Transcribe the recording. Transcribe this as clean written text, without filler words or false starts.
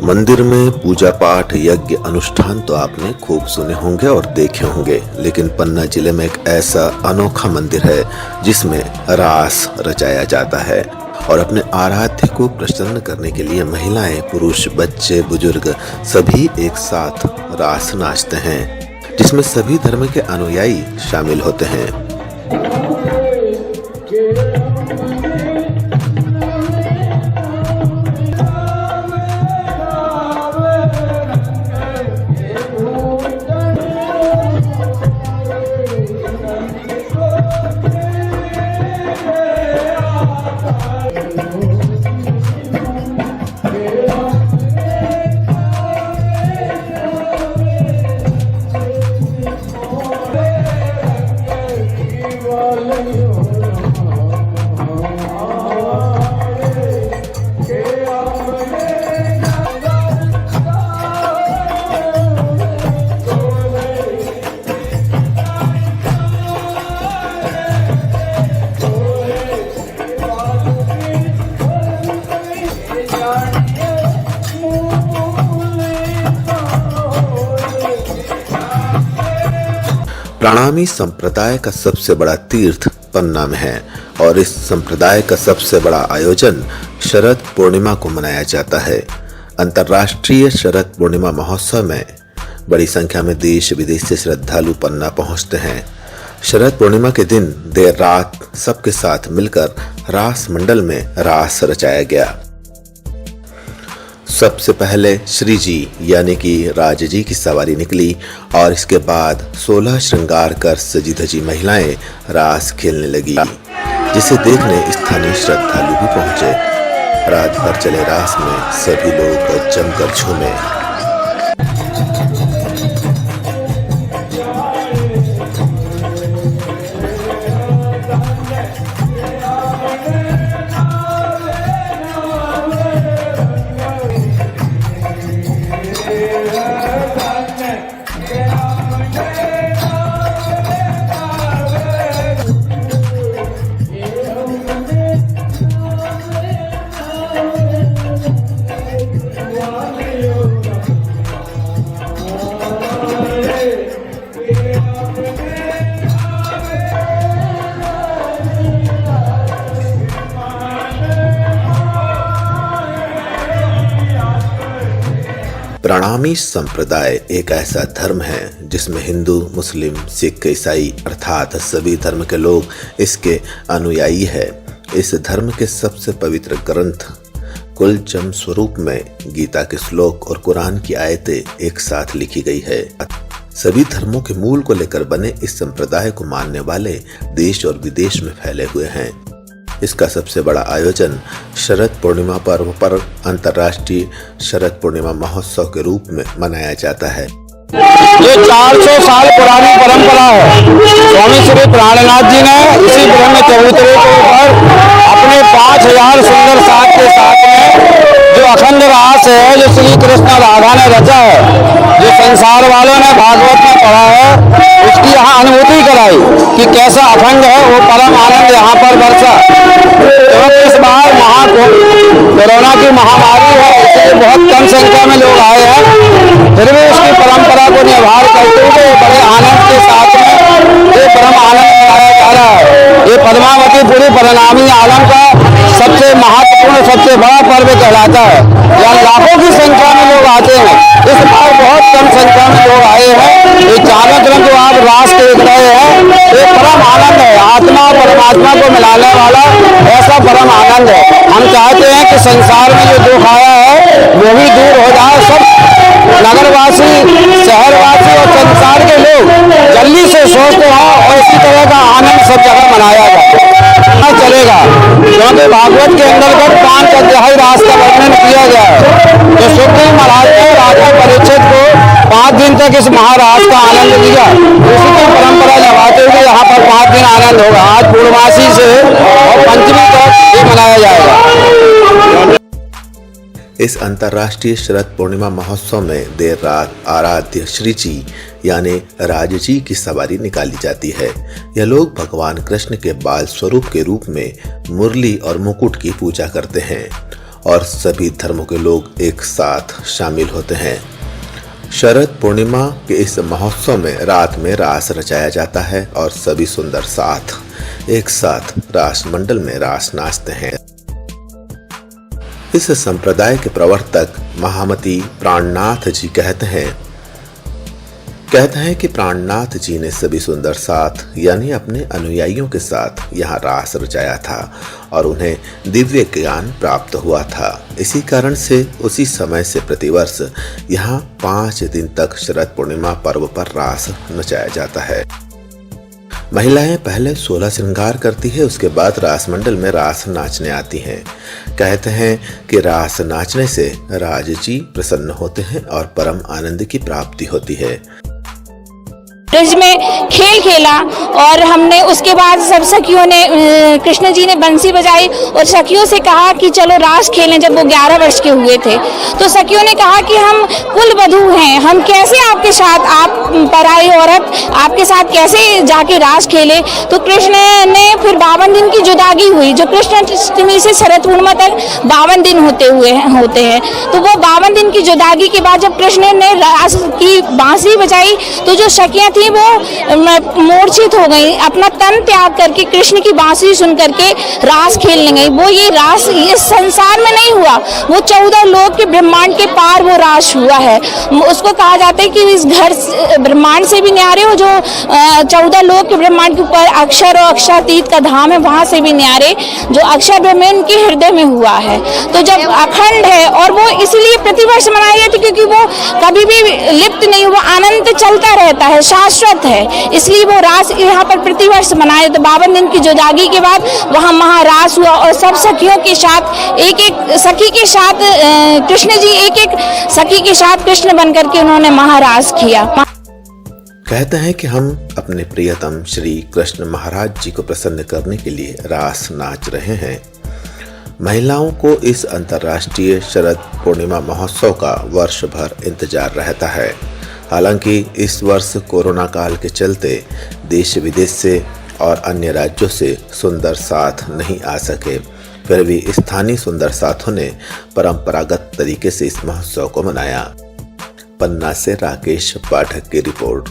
मंदिर में पूजा पाठ यज्ञ अनुष्ठान तो आपने खूब सुने होंगे और देखे होंगे, लेकिन पन्ना जिले में एक ऐसा अनोखा मंदिर है जिसमें रास रचाया जाता है और अपने आराध्य को प्रसन्न करने के लिए महिलाएं, पुरुष, बच्चे, बुजुर्ग सभी एक साथ रास नाचते हैं, जिसमें सभी धर्म के अनुयायी शामिल होते हैं। प्रणामी संप्रदाय का सबसे बड़ा तीर्थ पन्ना में है और इस संप्रदाय का सबसे बड़ा आयोजन शरद पूर्णिमा को मनाया जाता है। अंतर्राष्ट्रीय शरद पूर्णिमा महोत्सव में बड़ी संख्या में देश विदेश से श्रद्धालु पन्ना पहुंचते हैं। शरद पूर्णिमा के दिन देर रात सबके साथ मिलकर रास मंडल में रास रचाया गया। सबसे पहले श्री जी यानी कि राज जी की सवारी निकली और इसके बाद 16 श्रृंगार कर सजी धजी महिलाएं रास खेलने लगी, जिसे देखने स्थानीय श्रद्धालु भी पहुंचे। रात भर चले रास में सभी लोग जमकर झूमे। प्रणामी संप्रदाय एक ऐसा धर्म है जिसमें हिंदू, मुस्लिम, सिख, ईसाई अर्थात सभी धर्म के लोग इसके अनुयायी है। इस धर्म के सबसे पवित्र ग्रंथ कुलचम स्वरूप में गीता के श्लोक और कुरान की आयतें एक साथ लिखी गई है। सभी धर्मों के मूल को लेकर बने इस संप्रदाय को मानने वाले देश और विदेश में फैले हुए हैं। इसका सबसे बड़ा आयोजन शरद पूर्णिमा पर्व पर अंतर्राष्ट्रीय शरद पूर्णिमा महोत्सव के रूप में मनाया जाता है। ये 400 साल पुरानी परंपरा है। स्वामी श्री प्राणनाथ जी ने इसी ब्रह्म चबूतरे के ऊपर अपने 5000 सुंदर साथ के साथ में जो अखंड रास है, जो श्री कृष्ण राधा ने रचा है, जो संसार वालों ने भागवत में पढ़ा है, उसकी यहाँ अनुभूति कराई कि कैसा अखंड है वो परम आनंद यहाँ पर बरसा। क्योंकि इस बार कोरोना की महामारी है, इसलिए बहुत कम संख्या में लोग आए हैं, फिर भी उसकी परंपरा को निभार करते हुए बड़े आनंद के साथ में ये परम आनंद मनाया जा रहा है। ये पद्मावती पूरी प्रणामी आलम का सबसे महत्वपूर्ण, सबसे बड़ा पर्व कहलाता है। यहाँ लाखों की संख्या में लोग आते हैं, इस बार बहुत कम संख्या में लोग आए हैं। ये चारों तरफ जो आप रास देख रहे हैं, ये परम आनंद है, आत्मा और परमात्मा को मिलाने वाला ऐसा परम आनंद है। हम चाहते हैं कि संसार में जो दुख आया है वो भी दूर हो जाए। सब नगरवासी, शहरवासी और संसार के लोग जल्दी से स्वस्थ हों और इसी तरह का आनंद सब जगह मनाया जाए चलेगा। क्योंकि भागवत के अंतर्गत 5 अध्याय रास का वर्णन किया गया है। जो सुखदेव महाराज ने राजा परीक्षित को 5 दिन तक इस महारास का आनंद दिया, उसी की परंपरा निभाते हुए यहाँ पर 5 दिन आनंद होगा। आज पूर्णमासी से और पंचमी तक ये मनाया जाएगा। इस अंतर्राष्ट्रीय शरद पूर्णिमा महोत्सव में देर रात आराध्य श्री जी यानी राज जी की सवारी निकाली जाती है। यह लोग भगवान कृष्ण के बाल स्वरूप के रूप में मुरली और मुकुट की पूजा करते हैं और सभी धर्मों के लोग एक साथ शामिल होते हैं। शरद पूर्णिमा के इस महोत्सव में रात में रास रचाया जाता है और सभी सुंदर साथ एक साथ रास मंडल में रास नाचते हैं। इस संप्रदाय के प्रवर्तक महामती प्राणनाथ जी कहते हैं कि प्राणनाथ जी ने सभी सुंदर साथ यानी अपने अनुयायियों के साथ यहाँ रास रचाया था और उन्हें दिव्य ज्ञान प्राप्त हुआ था। इसी कारण से उसी समय से प्रतिवर्ष यहाँ 5 दिन तक शरद पूर्णिमा पर्व पर रास नचाया जाता है। महिलाएं पहले 16 श्रृंगार करती है, उसके बाद रास मंडल में रास नाचने आती हैं। कहते हैं कि रास नाचने से राज जी प्रसन्न होते हैं और परम आनंद की प्राप्ति होती है। ब्रज में खेल खेला और हमने उसके बाद सब सखियों ने कृष्ण जी ने बंसी बजाई और सखियों से कहा कि चलो रास खेलें। जब वो 11 वर्ष के हुए थे तो सखियों ने कहा कि हम कुल वधू हैं, हम कैसे आपके साथ, आप पराई औरत, आपके साथ कैसे जाके रास खेले। तो कृष्ण ने फिर 52 दिन की जुदागी हुई, जो कृष्णाष्टमी से शरद पूर्णिमा तक 52 दिन होते हैं। तो वो 52 दिन की जुदागी के बाद जब कृष्ण ने रास की बांसुरी बजाई तो जो सखियां थी वो मूर्छित हो गई, अपना तन त्याग करके कृष्ण की बांसुरी सुन करके रास खेलने गई। वो ये रास इस संसार में नहीं हुआ, वो 14 लोक के ब्रह्मांड के पार वो रास हुआ है। उसको कहा जाता है कि इस घर ब्रह्मांड से भी न्यारे हो, जो 14 लोक के ब्रह्मांड के ऊपर अक्षर और अक्षरातीत का धाम है, वहां से भी न्यारे जो अक्षर ब्रह्म उनके हृदय में हुआ है। तो जब अखंड है और वो इसलिए प्रतिवर्ष मनाई जाती क्योंकि वो कभी भी लिप्त नहीं हुआ, अनंत चलता रहता है, शाश्वत है, इसलिए वो रास यहाँ पर प्रतिवर्ष मनाए। तो 52 दिन की जुदागी के बाद वहाँ महारास हुआ और सब सखियों के साथ एक सखी के साथ कृष्ण जी एक सखी के साथ कृष्ण बनकर के उन्होंने महारास किया। कहते हैं कि हम अपने प्रियतम श्री कृष्ण महाराज जी को प्रसन्न करने के लिए रास नाच रहे हैं। महिलाओं को इस अंतर्राष्ट्रीय शरद पूर्णिमा महोत्सव का वर्ष भर इंतजार रहता है। हालांकि इस वर्ष कोरोना काल के चलते देश विदेश से और अन्य राज्यों से सुंदर साथ नहीं आ सके, फिर भी स्थानीय सुंदर साथों ने परंपरागत तरीके से इस महोत्सव को मनाया। पन्ना से राकेश पाठक की रिपोर्ट।